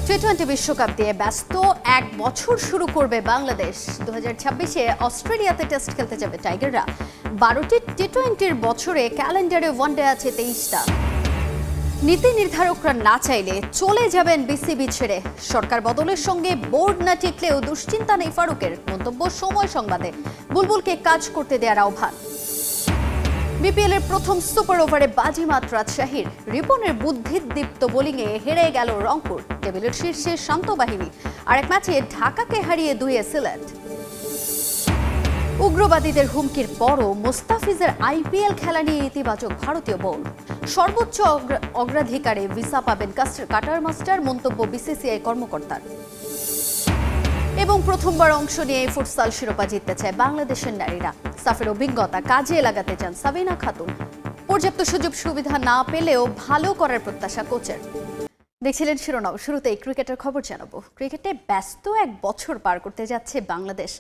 টি-20 বিশ্বকাপ দিয়ে ব্যস্ত এক বছর শুরু করবে বাংলাদেশ। 2026-এ অস্ট্রেলিয়াতে টেস্ট খেলতে যাবে টাইগাররা। 12টি টি-20-র বছরে ক্যালেন্ডারে ওয়ানডে আছে 23টা। নীতি নির্ধারকরা না চাইলে চলে যাবেন বিসিবি ছেড়ে। সরকার বদলের সঙ্গে বোর্ড না টিকলেও দুশ্চিন্তা নেই ফারুকের। মন্তব্য সময় সংবাদে। বুলবুলকে কাজ করতে দেওয়ার আহ্বান। বিপিএল এর প্রথম সুপার ওভারে বাজিমাত রাজশাহীর। রিপনের বুদ্ধিদীপ্ত বোলিংয়ে হেরে গেল রংপুর। টেবিলের শীর্ষে শান্ত বাহিনী। আর এক ম্যাচে ঢাকাকে হারিয়ে দুইয়ে সিলেট। উগ্রবাদীদের হুমকির পরও মোস্তাফিজের আইপিএল খেলা নিয়ে ইতিবাচক ভারতীয় বোর্ড। সর্বোচ্চ অগ্রাধিকারে ভিসা পাবেন কাটার মাস্টার, মন্তব্য বিসিসিআই কর্মকর্তার। এবং প্রথমবার অংশ নিয়ে ফুটসাল শিরোপা জিততে চায় বাংলাদেশের নারীরা। সাফের অভিজ্ঞতা কাজে লাগাতে চান সাবিনা খাতুন। পর্যাপ্ত সুযোগ সুবিধা না পেলেও ভালো করার প্রত্যাশা কোচের। দেখছিলেন শিরোনাম। শুরুতেই ক্রিকেটের খবর জানাবো। ক্রিকেটে ব্যস্ত এক বছর পার করতে যাচ্ছে বাংলাদেশ।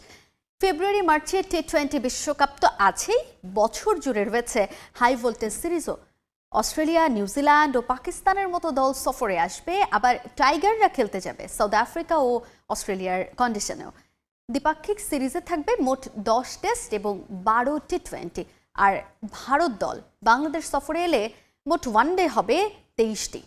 ফেব্রুয়ারি মার্চে টি-20 বিশ্বকাপ তো আছেই, বছর জুড়ে রয়েছে হাই ভোল্টেজ সিরিজও। অস্ট্রেলিয়া, নিউজিল্যান্ড ও পাকিস্তানের মতো দল সফরে আসবে। আবার টাইগাররা খেলতে যাবে সাউথ আফ্রিকা ও অস্ট্রেলিয়ার কন্ডিশনেও। দ্বিপাক্ষিক সিরিজে থাকবে মোট 10 টেস্ট এবং 12 টি-20। আর ভারত দল বাংলাদেশ সফরে এলে মোট ওয়ানডে হবে 23টি।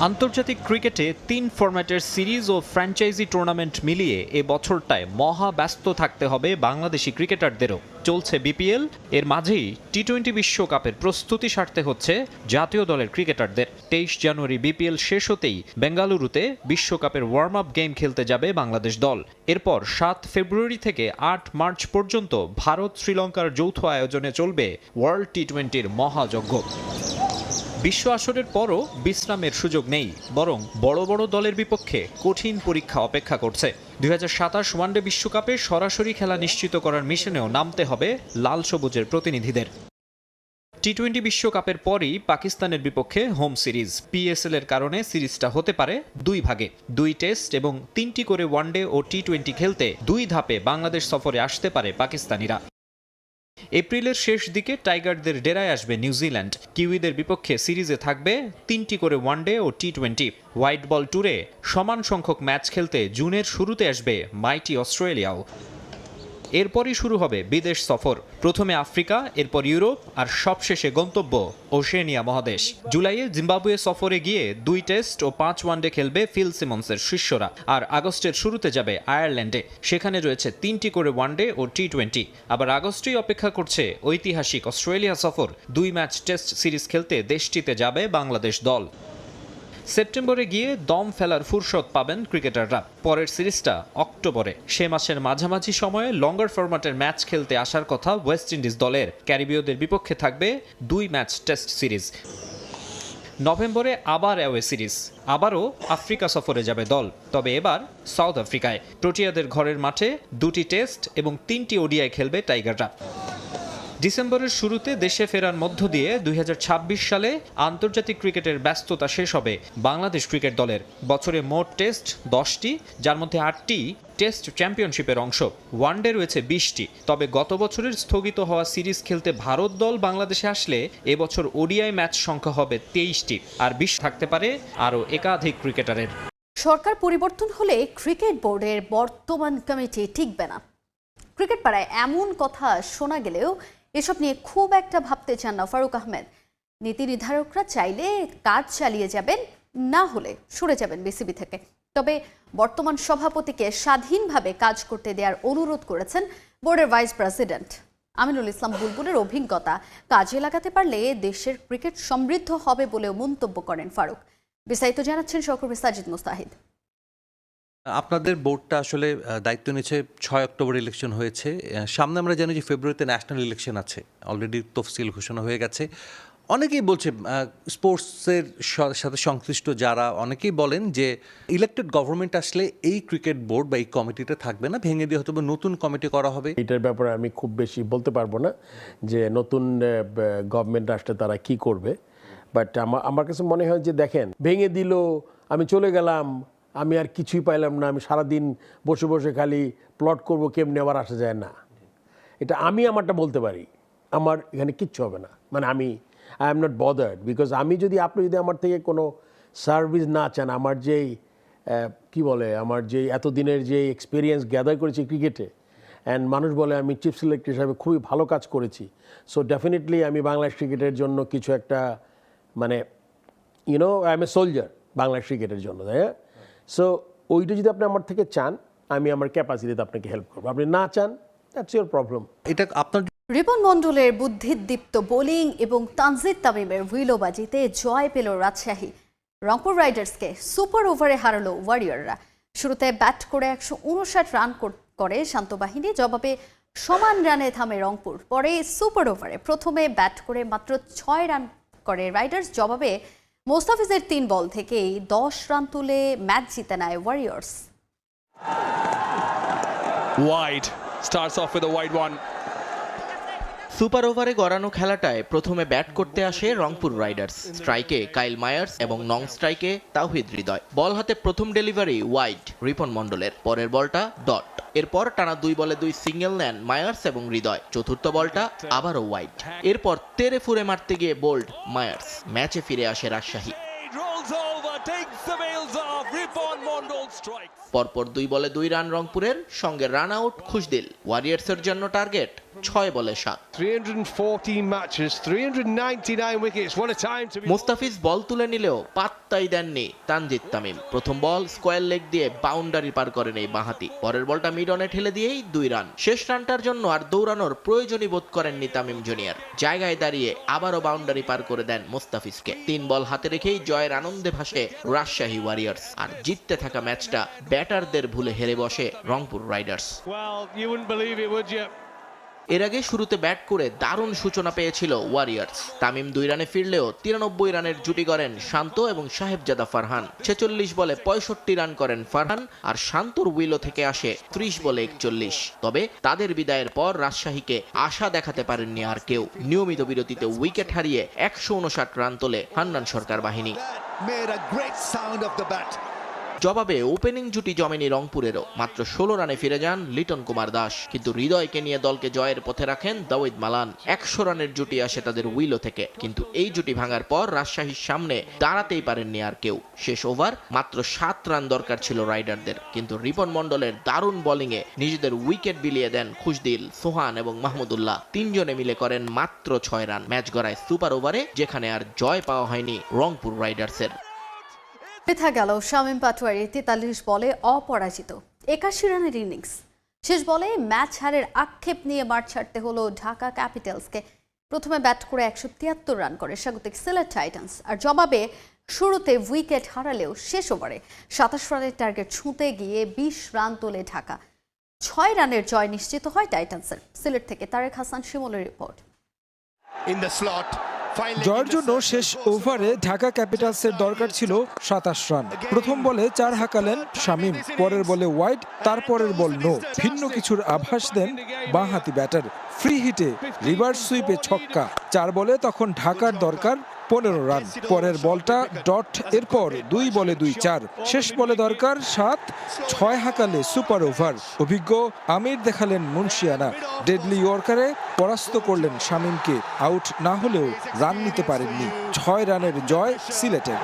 আন্তর্জাতিক ক্রিকেটে 3 ফরম্যাটের সিরিজ ও ফ্র্যাঞ্চাইজি টুর্নামেন্ট মিলিয়ে এ বছরটায় মহা ব্যস্ত থাকতে হবে বাংলাদেশি ক্রিকেটারদেরও। চলছে বিপিএল, এর মাঝেই টি-20 বিশ্বকাপের প্রস্তুতি সারতে হচ্ছে জাতীয় দলের ক্রিকেটারদের। 23 জানুয়ারি বিপিএল শেষ হতেই বেঙ্গালুরুতে বিশ্বকাপের ওয়ার্ম আপ গেম খেলতে যাবে বাংলাদেশ দল। এরপর 7 ফেব্রুয়ারি থেকে 8 মার্চ পর্যন্ত ভারত শ্রীলঙ্কার যৌথ আয়োজনে চলবে ওয়ার্ল্ড টি-20-র মহাযজ্ঞ। বিশ্ব আসরের পরও বিশ্রামের সুযোগ নেই, বরং বড় বড় দলের বিপক্ষে কঠিন পরীক্ষা অপেক্ষা করছে। 2027 ওয়ানডে বিশ্বকাপে সরাসরি খেলা নিশ্চিত করার মিশনেও নামতে হবে লাল সবুজের প্রতিনিধিদের। টি-20 বিশ্বকাপের পরই পাকিস্তানের বিপক্ষে হোম সিরিজ। পিএসএল এর কারণে সিরিজটা হতে পারে 2 ভাগে। 2 টেস্ট এবং 3টি করে ওয়ানডে ও টি-20 খেলতে 2 ধাপে বাংলাদেশ সফরে আসতে পারে পাকিস্তানিরা। এপ্রিলের শেষ দিকে টাইগারদের ডেরায় আসবে নিউজিল্যান্ড। কিউইদের বিপক্ষে সিরিজে থাকবে 3টি করে ওয়ানডে ও টি-20। হোয়াইট বল ট্যুরে সমান সংখ্যক ম্যাচ খেলতে জুনের শুরুতে আসবে মাইটি অস্ট্রেলিয়াও। এরপরই শুরু হবে বিদেশ সফর। প্রথমে আফ্রিকা, এরপর ইউরোপ, আর সবশেষে গন্তব্য ওশেনিয়া মহাদেশ। জুলাইয়ে জিম্বাবুয়ে সফরে গিয়ে 2 টেস্ট ও 5 ওয়ানডে খেলবে ফিল সিমন্সের শিষ্যরা। আর আগস্টের শুরুতে যাবে আয়ারল্যান্ডে। সেখানে রয়েছে 3টি করে ওয়ানডে ও টি-20। আবার আগস্টেই অপেক্ষা করছে ঐতিহাসিক অস্ট্রেলিয়া সফর। 2 ম্যাচ টেস্ট সিরিজ খেলতে দেশটিতে যাবে বাংলাদেশ দল। সেপ্টেম্বরে গিয়ে দম ফেলার ফুরসত পাবেন ক্রিকেটাররা। পরের সিরিজটা অক্টোবরে। সে মাসের মাঝামাঝি সময়ে লঙ্গার ফরম্যাটের ম্যাচ খেলতে আসার কথা ওয়েস্ট ইন্ডিজ দলের। ক্যারিবীয়দের বিপক্ষে থাকবে 2 ম্যাচ টেস্ট সিরিজ। নভেম্বরে আবার অ্যাওয়ে সিরিজ। আবারও আফ্রিকা সফরে যাবে দল, তবে এবার সাউথ আফ্রিকায়। প্রোটিয়াদের ঘরের মাঠে 2টি টেস্ট এবং 3টি ওডিআই খেলবে টাইগাররা। ডিসেম্বরের শুরুতে দেশে ফেরার মধ্য দিয়ে 2026 সালে আন্তর্জাতিক ক্রিকেটের ব্যস্ততা শেষ হবে বাংলাদেশ ক্রিকেট দলের। বছরে মোট টেস্ট 10টি, যার মধ্যে 8টি টেস্ট চ্যাম্পিয়নশিপের অংশ। ওয়ানডে রয়েছে 20টি। তবে গত বছরের স্থগিত হওয়া সিরিজ খেলতে ভারত দল বাংলাদেশে আসলে এবছর ওডিআই ম্যাচ সংখ্যা হবে 23টি। আর 20 থাকতে পারে আরও একাধিক ক্রিকেটারের। সরকার পরিবর্তন হলে ক্রিকেট বোর্ডের বর্তমান কমিটি টিকবে না। ক্রিকেট পাড়ায় এমন কথা শোনা গেলেও এসব নিয়ে খুব একটা ভাবতে চান না ফারুক আহমেদ। নীতি নির্ধারকরা চাইলে কাজ চালিয়ে যাবেন, না হলে সরে যাবেন বিসিবি থেকে। তবে বর্তমান সভাপতিকে স্বাধীনভাবে কাজ করতে দেওয়ার অনুরোধ করেছেন বোর্ডের ভাইস প্রেসিডেন্ট আমিনুল ইসলাম বুলবুলের। অভিজ্ঞতা কাজে লাগাতে পারলে দেশের ক্রিকেট সমৃদ্ধ হবে বলেও মন্তব্য করেন ফারুক। বিস্তারিত জানাচ্ছেন সহকর্মী সাজিদ মুস্তাহিদ। আপনাদের বোর্ডটা আসলে দায়িত্ব নিয়েছে 6 অক্টোবর ইলেকশন হয়েছে। সামনে আমরা জানি যে ফেব্রুয়ারিতে ন্যাশনাল ইলেকশন আছে, অলরেডি তফসিল ঘোষণা হয়ে গেছে। অনেকেই বলছে, স্পোর্টসের সাথে সংশ্লিষ্ট যারা, অনেকেই বলেন যে ইলেক্টেড গভর্নমেন্ট আসলে এই ক্রিকেট বোর্ড বা এই কমিটিটা থাকবে না, ভেঙে দিয়ে হয়তো নতুন কমিটি করা হবে। এটার ব্যাপারে আমি খুব বেশি বলতে পারবো না যে নতুন গভর্নমেন্ট আসলে তারা কি করবে। বাট আমার কাছে মনে হয় যে দেখেন, ভেঙে দিল, আমি চলে গেলাম, আমি আর কিছুই পাইলাম না, আমি সারাদিন বসে বসে খালি প্লট করবো কেমনে আবার আসা যায় না। এটা আমি আমারটা বলতে পারি, আমার এখানে কিচ্ছু হবে না। মানে I am not bothered, because আপনি যদি আমার থেকে কোনো সার্ভিস না চান, আমার যেই কি বলে, আমার যেই এতদিনের যে এক্সপিরিয়েন্স গ্যাদার করেছি ক্রিকেটে, অ্যান্ড মানুষ বলে আমি চিফ সিলেক্টর হিসাবে খুবই ভালো কাজ করেছি, সো ডেফিনেটলি আমি বাংলাদেশ ক্রিকেটের জন্য কিছু একটা মানে I M a soldier Bangladesh ক্রিকেটের জন্য, তাই না? সো ওইটা যদি আপনি আমার থেকে চান, আমি আমার ক্যাপাসিটিতে আপনাকে হেল্প করবো। আপনি না চান, দ্যাটস ইউর প্রবলেম। এটা আপনার রিপন মণ্ডলের বুদ্ধিদীপ্ত বোলিং এবং তানজিদ তামিমের হুইলোবাজিতে জয় পেল রাজশাহী। রংপুর রাইডার্সকে সুপার ওভারে হারালো ওয়ারিয়ররা। শুরুতে ব্যাট করে 159 রান করে শান্ত বাহিনী, জবাবে সমান রানে থামে রংপুর। পরে সুপার ওভারে প্রথমে ব্যাট করে মাত্র 6 রান করে রাইডার্স, জবাবে মোস্তাফিজের 3 বল থেকেই 10 রান তুলে ম্যাচ জিতে নেয় Warriors. Wide. Starts off with a wide one. Super ওভারে গড়ানো খেলাটায় প্রথমে ব্যাট করতে আসে রংপুর রাইডার্স। স্ট্রাইকে কাইল মায়ার্স এবং নং স্ট্রাইকে তাওহিদ হৃদয়। বল হাতে প্রথম ডেলিভারি ওয়াইড রিপন মণ্ডলের, পরের বলটা ডট। এরপর টানা 2 বলে 2 সিঙ্গেল নেন মায়ার্স এবং হৃদয়। চতুর্থ বলটা আবারও ওয়াইড। এরপর তেরে ফুরে মারতে গিয়ে বোল্ড মায়ার্স। ম্যাচে ফিরে আসে রাজশাহী। পরপর 2 বলে 2 রান রংপুরের, সঙ্গে রান আউট খুশদিল। ওয়ারিয়ার্সের জন্য টার্গেট 6 বলে 7। 314 matches, 399 wickets. What a time to be. Mustafiz বল তুলে নিলেও পাত্তাই দেননি তানজিদ তামিম। প্রথম বল স্কোয়ার লেগ দিয়ে বাউন্ডারি পার করেন এই বাঁহাতি। পরের বলটা মিড অনে ঠেলে দিয়েই 2 রান। শেষ রানটার জন্য আর দৌড়ানোর প্রয়োজনই বোধ করেননি তামিম জুনিয়র। জায়গায় দাঁড়িয়ে আবারও বাউন্ডারি পার করে দেন মুস্তাফিজকে। 3 বল হাতে রেখেই জয়ের আনন্দে ভাসে রাজশাহী ওয়ারিয়ার্স। আর জিততে থাকা ম্যাচটা ব্যাটারদের ভুলে হেরে বসে Rangpur Riders. Well, you wouldn't believe it, would you? এর আগে শুরুতে ব্যাট করে দারুণ সূচনা পেয়েছিল ওয়ারিয়ার্স। তামিম 2 রানে ফিরলেও 93 রানের জুটি গড়েন শান্ত এবং সাহেবজাদা ফারহান। 46 বলে 65 রান করেন ফারহান, আর শান্তর উইলো থেকে আসে 30 বলে 41। তবে তাদের বিদায়ের পর রাজশাহীকে আশা দেখাতে পারেননি আর কেউ। নিয়মিত বিরতিতে উইকেট হারিয়ে 159 রান তোলে হান্নান সরকার বাহিনী। জবাবে ওপেনিং জুটি জমেনি রংপুরেরও। মাত্র 16 রানে ফিরে যান লিটন কুমার দাস, কিন্তু হৃদয়কে নিয়ে দলকে জয়ের পথে রাখেন দাউদ মালান। 100 রানের জুটি আসে তাদের উইলো থেকে, কিন্তু এই জুটি ভাঙার পর রাজশাহীর সামনে দাঁড়াতেই পারেননি আর কেউ। শেষ ওভার মাত্র 7 রান দরকার ছিল রাইডারদের, কিন্তু রিপন মণ্ডলের দারুণ বোলিংয়ে নিজেদের উইকেট বিলিয়ে দেন খুশদিল, সোহান এবং মাহমুদুল্লাহ। 3 জনে মিলে করেন মাত্র 6 রান। ম্যাচ গড়ায় সুপার ওভারে, যেখানে আর জয় পাওয়া হয়নি রংপুর রাইডার্সের। বৃথা গেল শামীম পাটোয়ারির 43 বলে অপরাজিত 81 রানের ইনিংস। শেষ বলে ম্যাচ হারের আক্ষেপ নিয়ে মাঠ ছাড়তে হলো ঢাকা ক্যাপিটালসকে। প্রথমে ব্যাট করে 173 রান করে স্বাগতিক সিলেট টাইটান্স, আর জবাবে শুরুতে উইকেট হারালেও শেষ ওভারে 27 রানের টার্গেট ছুঁতে গিয়ে 20 রান তোলে ঢাকা। 6 রানের জয় নিশ্চিত হয় টাইটান্সের। সিলেট থেকে তারেক হাসান শিমুলের রিপোর্ট। জয়ের জন্য শেষ ওভারে ঢাকা ক্যাপিটালসের দরকার ছিল 27 রান। প্রথম বলে 4 হাঁকালেন শামীম, পরের বলে ওয়াইড, তারপরের বল নো। ভিন্ন কিছুর আভাস দেন বাঁহাতি ব্যাটার। ফ্রি হিটে রিভার্স সুইপে ছক্কা। 4 বলে তখন ঢাকার দরকার 15 রান। পরের বলটা ডট, এরপর 2 বলে 2 4। শেষ বলে দরকার 7, 6 হাঁকালে সুপার ওভার। অভিজ্ঞ আমির দেখালেন মুন্সিয়ানা। ডেডলি ইয়র্কারে পরাস্ত করলেন শামীমকে। আউট না হলেও রান নিতে পারেননি। 6 রানের জয় সিলেটের।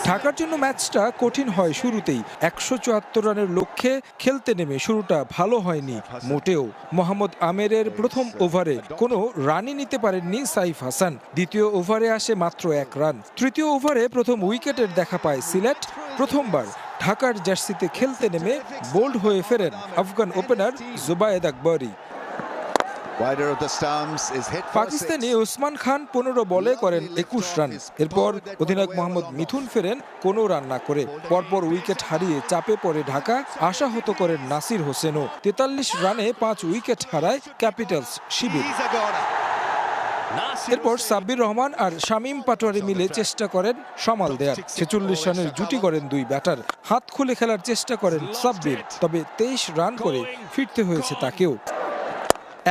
ঢাকার জন্য ম্যাচটা কঠিন হয় শুরুতেই। 174 রানের লক্ষ্যে খেলতে নেমে শুরুটা ভালো হয়নি মোটেও। মোহাম্মদ আমেরের প্রথম ওভারে কোনো রানই নিতে পারেননি সাইফ হাসান। দ্বিতীয় ওভারে আসে মাত্র 1 রান। তৃতীয় ওভারে প্রথম উইকেটের দেখা পায় সিলেট। প্রথমবার ঢাকার জার্সিতে খেলতে নেমে বোল্ড হয়ে ফেরেন আফগান ওপেনার জুবায়েদ আকবরী। পাকিস্তানি ওসমান খান 15 বলে করেন 21 রান। এরপর অধিনায়ক মোহাম্মদ মিথুন ফেরেন কোনো রান না করে। পরপর উইকেট হারিয়ে চাপে পড়ে ঢাকা। আশাহত করেন নাসির হোসেনও। 43 রানে 5 উইকেট হারায় ক্যাপিটালস শিবির। এরপর সাব্বির রহমান আর শামীম পাটোয়ারি মিলে চেষ্টা করেন সামাল দেয়ার। 46 রানের জুটি করেন 2 ব্যাটার। হাত খুলে খেলার চেষ্টা করেন সাব্বির, তবে 23 রান করে ফিরতে হয়েছে তাকেও।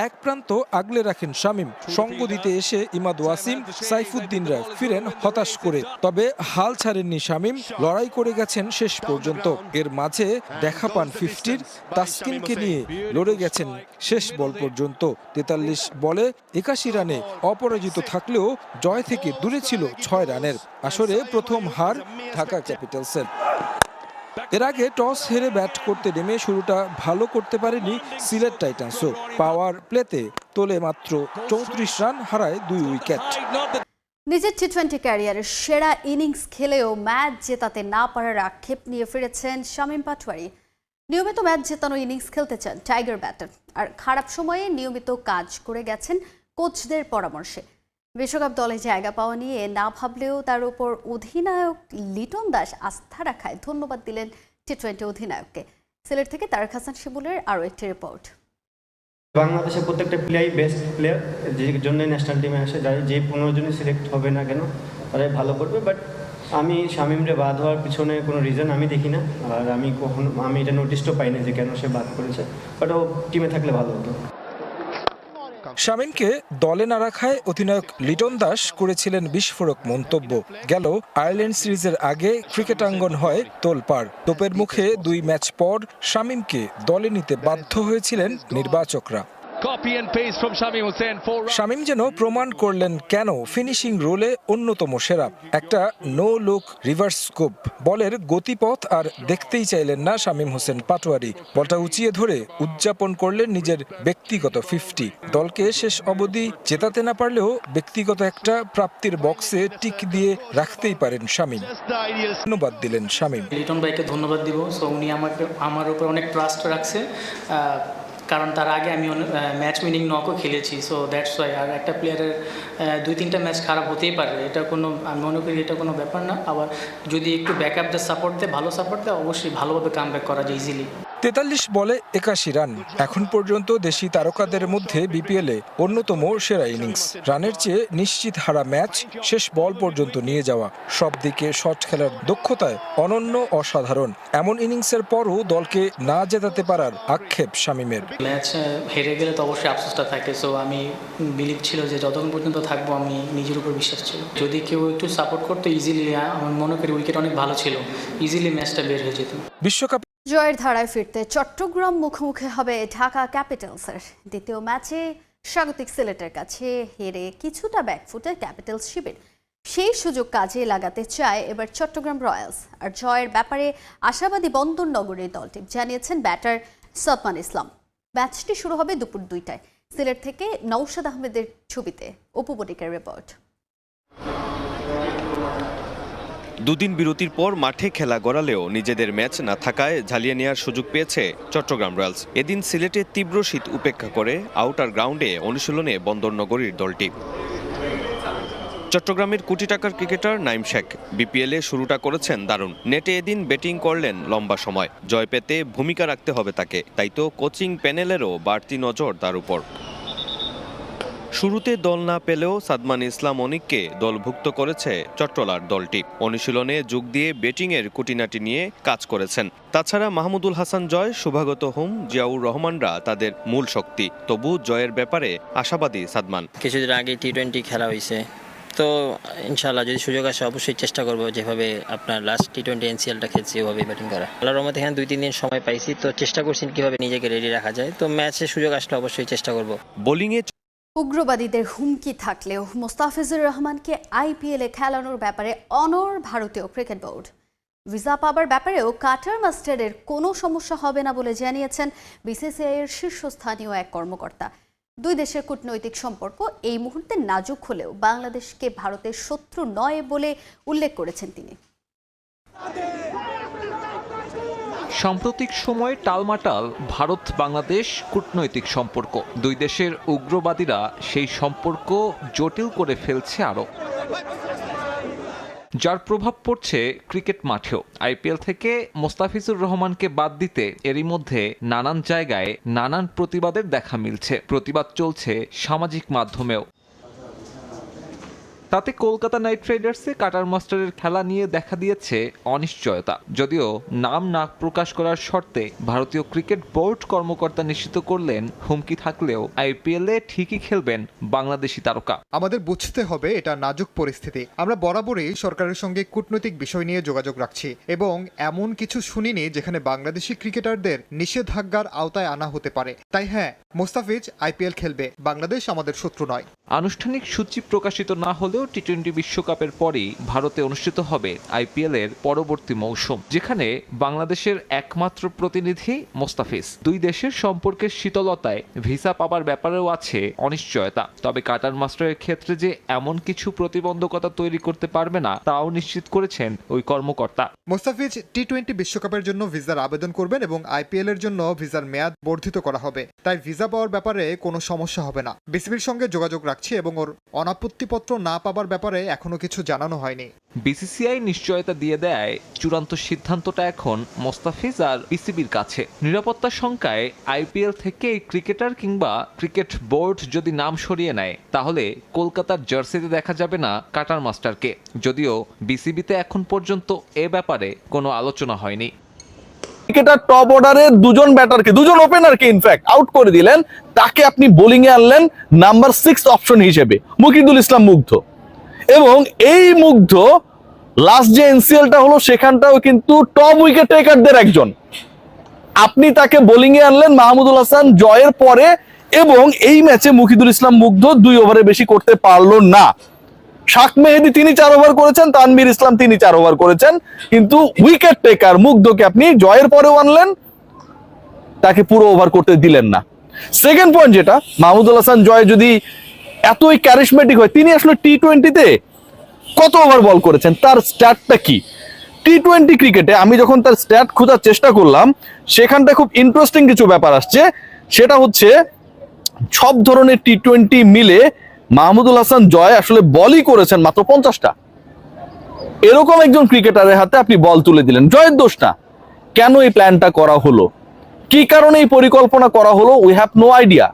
এক প্রান্ত আগলে রাখেন শামীম। সঙ্গ দিতে এসে ইমাদ ওয়াসিম, সাইফুদ্দিনরা ফিরেন হতাশ করে। তবে হাল ছাড়েননি শামীম, লড়াই করে গেছেন শেষ পর্যন্ত। এর মাঝে দেখা পান 50-র তাসকিনকে নিয়ে লড়ে গেছেন শেষ বল পর্যন্ত। 43 বলে 81 রানে অপরাজিত থাকলেও জয় থেকে দূরে ছিল 6 রানের। আসরে প্রথম হার ঢাকা ক্যাপিটালসের। এর আগে টস হেরে ব্যাট করতে নেমে শুরুটা ভালো করতে পারেনি সিলেট টাইটান্সও। পাওয়ার প্লেতে তোলে মাত্র 34 রান, হারায় 2 উইকেট। নিজের টি-20 ক্যারিয়ারের সেরা ইনিংস খেলেও ম্যাচ জেতাতে না পারার আক্ষেপ নিয়ে ফিরেছেন শামীম পাটোয়ারি। নিয়মিত ম্যাচ জেতানো ইনিংস খেলতে চান টাইগার ব্যাটার, আর খারাপ সময়ে নিয়মিত কাজ করে গেছেন কোচদের পরামর্শে। বিশ্বকাপ দলে জায়গা পাওয়া নিয়ে না ভাবলেও তার উপর অধিনায়ক লিটন দাস আস্থা রাখায় ধন্যবাদ দিলেন টি-20 অধিনায়ককে। সিলেট থেকে তারেক হাসান শিমুলের আরও একটি রিপোর্ট। বাংলাদেশের প্রত্যেকটা প্লেয়ারই বেস্ট প্লেয়ার, যে জন্য ন্যাশনাল টিমে আসে। যারা যে 15 জনই সিলেক্ট হবে না কেন তারাই ভালো করবে। বাট আমি শামীমরে বাদ হওয়ার পিছনে কোনো রিজন আমি দেখি না, আর আমি এটা নোটিশও পাইনি যে কেন সে বাদ করেছে। বাট ও টিমে থাকলে ভালো হতো। শামীমকে দলে না রাখায় অধিনায়ক লিটন দাস করেছিলেন বিস্ফোরক মন্তব্য। গেল আয়ারল্যান্ড সিরিজের আগে ক্রিকেটাঙ্গন হয় তোলপাড়। তোপের মুখে 2 ম্যাচ পর শামীমকে দলে নিতে বাধ্য হয়েছিলেন নির্বাচকরা। শামীম যেন প্রমাণ করলেন কেন ফিনিশিং রোলে অন্যতম সেরা। একটা নো লুক রিভার্স স্কুপ, বলের গতিপথ আর দেখতেই চাইলেন না শামীম হোসেন পাটোয়ারি। বলটা উঁচিয়ে ধরে উদযাপন করলেন নিজের ব্যক্তিগত 50। দলকে শেষ অবধি জেতাতে না পারলেও ব্যক্তিগত একটা প্রাপ্তির বক্সে টিক দিয়ে রাখতেই পারেন শামীম। ধন্যবাদ দিলেন শামীম। লিটন ভাইকে ধন্যবাদ দিব। সো উনি আমার উপর অনেক ট্রাস্ট রাখছে, কারণ তার আগে আমি ম্যাচ উইনিং নকও খেলেছি। So that's why. আর একটা প্লেয়ারের 2-3টা ম্যাচ খারাপ হতেই পারে, এটা কোনো, আমি মনে করি এটা কোনো ব্যাপার না। আবার যদি একটু ব্যাকআপ দিয়ে সাপোর্ট দেয়, ভালো সাপোর্ট দেয়, অবশ্যই ভালোভাবে কামব্যাক করা যায় ইজিলি। 43 বলে 81 রান, এখন পর্যন্ত দেশি তারকাদের মধ্যে বিপিএলে অন্যতম সেরা ইনিংস। রানের চেয়ে নিশ্চিত হারা ম্যাচ শেষ বল পর্যন্ত নিয়ে যাওয়া, সব দিকে শট খেলার দক্ষতায় অনন্য, অসাধারণ। এমন ইনিংসের পরও দলকে না জেতাতে পারার আক্ষেপ শামীমের। ম্যাচ হেরে গেলে তো অবশ্যই আফসোসটা থাকে। সো আমি বিলিভ ছিল যে যতক্ষণ পর্যন্ত থাকবো, আমি নিজের উপর বিশ্বাস ছিল, যদি কেউ একটু সাপোর্ট করতো ইজিলি, আমার মনে করি উইকেট অনেক ভালো ছিল, ইজিলি ম্যাচটা বের হয়ে যেত। বিশ্বকাপ জয়ের ধারায় ফিরতে চট্টগ্রাম মুখোমুখি হবে ঢাকা ক্যাপিটালসের। দ্বিতীয় ম্যাচে স্বাগতিক সিলেটের কাছে হেরে কিছুটা ব্যাকফুটে ক্যাপিটালস শিবির। সেই সুযোগ কাজে লাগাতে চায় এবার চট্টগ্রাম রয়্যালস। আর জয়ের ব্যাপারে আশাবাদী বন্দরনগরের দলটি, জানিয়েছেন ব্যাটার সাদমান ইসলাম। ম্যাচটি শুরু হবে দুপুর 2টায়। সিলেট থেকে নওশাদ আহমেদের ছবিতে উপবটিকার রিপোর্ট। দুদিন বিরতির পর মাঠে খেলা গড়ালেও নিজেদের ম্যাচ না থাকায় ঝালিয়ে নেওয়ার সুযোগ পেয়েছে চট্টগ্রাম রয়্যালস। এদিন সিলেটে তীব্র শীত উপেক্ষা করে আউটার গ্রাউন্ডে অনুশীলনে বন্দরনগরীর দলটি। চট্টগ্রামের কোটি টাকার ক্রিকেটার নাইম শেখ বিপিএলে শুরুটা করেছেন দারুণ। নেটে এদিন ব্যাটিং করলেন লম্বা সময়। জয় পেতে ভূমিকা রাখতে হবে তাকে, তাই তো কোচিং প্যানেলেরও বাড়তি নজর তার উপর। শুরুতে দল না পেলেও সাদমান ইসলাম অনিককে দলভুক্ত করেছে চট্টলার দলটি। অনুশীলনে যোগ দিয়ে ব্যাটিংয়ের খুঁটিনাটি নিয়ে কাজ করেছেন। তাছাড়া মাহমুদুল হাসান জয়, শুভাগত হোম, জিয়াউর রহমানরা তাদের মূল শক্তি। তবু জয়ের ব্যাপারে আশাবাদী সাদমান। কিছুদিন আগে টি-20 খেলা হয়েছে, তো ইনশাআল্লাহ যদি সুযোগ আসে অবশ্যই চেষ্টা করবো যেভাবে আপনার লাস্ট টি-20 এনসিএলটা খেলছি ওভাবে ব্যাটিং করা। আল্লাহর রহমতে এখানে 2-3 দিন সময় পাইছি, তো চেষ্টা করছি কিভাবে নিজেকে রেডি রাখা যায়। তো ম্যাচে সুযোগ আসলে অবশ্যই চেষ্টা করবো। বোলিংয়ে উগ্রবাদীদের হুমকি থাকলেও মোস্তাফিজুর রহমানকে আইপিএলে খেলানোর ব্যাপারে অনড় ভারতীয় ক্রিকেট বোর্ড। ভিসা পাবার ব্যাপারেও কাটার মাস্টারের কোনো সমস্যা হবে না বলে জানিয়েছেন বিসিসিআইয়ের শীর্ষস্থানীয় এক কর্মকর্তা। দুই দেশের কূটনৈতিক সম্পর্ক এই মুহূর্তে নাজুক হলেও বাংলাদেশকে ভারতের শত্রু নয় বলে উল্লেখ করেছেন তিনি। সাম্প্রতিক সময়ে টালমাটাল ভারত বাংলাদেশ কূটনৈতিক সম্পর্ক। দুই দেশের উগ্রবাদীরা সেই সম্পর্ক জটিল করে ফেলছে আরও, যার প্রভাব পড়ছে ক্রিকেট মাঠেও। আইপিএল থেকে মোস্তাফিজুর রহমানকে বাদ দিতে এরই মধ্যে নানান জায়গায় নানান প্রতিবাদের দেখা মিলছে। প্রতিবাদ চলছে সামাজিক মাধ্যমেও। তাতে কলকাতা নাইট রাইডার্সে কাটার মাস্টারের খেলা নিয়ে দেখা দিয়েছে অনিশ্চয়তা। যদিও নাম না প্রকাশ করার শর্তে ভারতীয় ক্রিকেট বোর্ড কর্মকর্তা নিশ্চিত করলেন হুমকি থাকলেও আইপিএলে ঠিকই খেলবেন বাংলাদেশি তারকা। আমাদের বুঝতে হবে এটা নাজুক পরিস্থিতি। আমরা বরাবরই সরকারের সঙ্গে কূটনৈতিক বিষয় নিয়ে যোগাযোগ রাখছি এবং এমন কিছু শুনিনি যেখানে বাংলাদেশি ক্রিকেটারদের নিষেধাজ্ঞার আওতায় আনা হতে পারে। তাই হ্যাঁ, মোস্তাফিজ আইপিএল খেলবে, বাংলাদেশ আমাদের শত্রু নয়। আনুষ্ঠানিক সূচি প্রকাশিত না হলেও টি-20 বিশ্বকাপের পরই ভারতে অনুষ্ঠিত হবে আইপিএল এর পরবর্তী মৌসুম, যেখানে বাংলাদেশের একমাত্র প্রতিনিধি মোস্তাফিজ। দুই দেশের সম্পর্কের শীতলতায় ভিসা পাবার ব্যাপারেও আছে অনিশ্চয়তা। তবে কাটার মাস্টারের ক্ষেত্রে যে এমন কিছু প্রতিবন্ধকতা তৈরি করতে পারবে না তাও নিশ্চিত করেছেন ওই কর্মকর্তা। মোস্তাফিজ টি-20 বিশ্বকাপের জন্য ভিসার আবেদন করবেন এবং আইপিএল এর জন্য ভিসার মেয়াদ বর্ধিত করা হবে। তাই ভিসা পাওয়ার ব্যাপারে কোনো সমস্যা হবে না। বিসিবির সঙ্গে যোগাযোগ রাখছি এবং ওর অনাপত্তিপত্র না পাবার ব্যাপারে এখনো কিছু জানানো হয়নি। বিসিসিআই নিশ্চয়তা দিয়ে দেয় চূড়ান্ত সিদ্ধান্তটা এখন মোস্তাফিজ আর বিসিবির কাছে। নিরাপত্তার শঙ্কায় আইপিএল থেকে ক্রিকেটার কিংবা ক্রিকেট বোর্ড যদি নাম সরিয়ে নেয় তাহলে কলকাতার জার্সিতে দেখা যাবে না কাটার মাস্টারকে। যদিও বিসিবিতে এখন পর্যন্ত এ ব্যাপারে কোনো আলোচনা হয়নি। ক্রিকেটার টপ অর্ডারে দুজন ব্যাটারকে, দুজন ওপেনারকে ইনফ্যাক্ট আউট করে দিলেন, তাকে আপনি বোলিং এ আনলেন নাম্বার 6 অপশন হিসেবে, মুকিদুল ইসলাম মুগ্ধ। এবং এই মুগ্ধ লাস্ট যে এনসিএলটা হলো সেখানটাও কিন্তু টপ উইকেট টেকারদের একজন। আপনি তাকে বোলিং এ আনলেন মাহমুদুল হাসান জয়ের পরে, এবং এই ম্যাচে মুকিদুল ইসলাম মুগ্ধ 2 ওভারে বেশি করতে পারলো না। শাক মেহেদি তিনি 4 ওভার করেছেন, তানভীর ইসলাম তিনি 4 ওভার করেছেন, কিন্তু উইকেট টেকার মুগ্ধকে আপনি জয়ের পরেও আনলেন, তাকে পুরো ওভার করতে দিলেন না। সেকেন্ড পয়েন্ট যেটা, মাহমুদুল হাসান জয় যদি এতই ক্যারিশমেটিক হয়, তিনি আসলে টি-20তে কত ওভার বল করেছেন, তার স্ট্যাটটা কি? টি-20 ক্রিকেটে আমি যখন তার স্ট্যাট খোঁজার চেষ্টা করলাম, সেখানটা খুব ইন্টারেস্টিং কিছু ব্যাপার আসছে। সেটা হচ্ছে সব ধরনের টি-20 মিলে মাহমুদুল হাসান জয় আসলে বলই করেছেন মাত্র 50টা। এরকম একজন ক্রিকেটারের হাতে আপনি বল তুলে দিলেন, জয়ের দোষ না। কেন এই প্ল্যানটা করা হলো, কি কারণে এই পরিকল্পনা করা হলো, উই হ্যাভ নো আইডিয়া।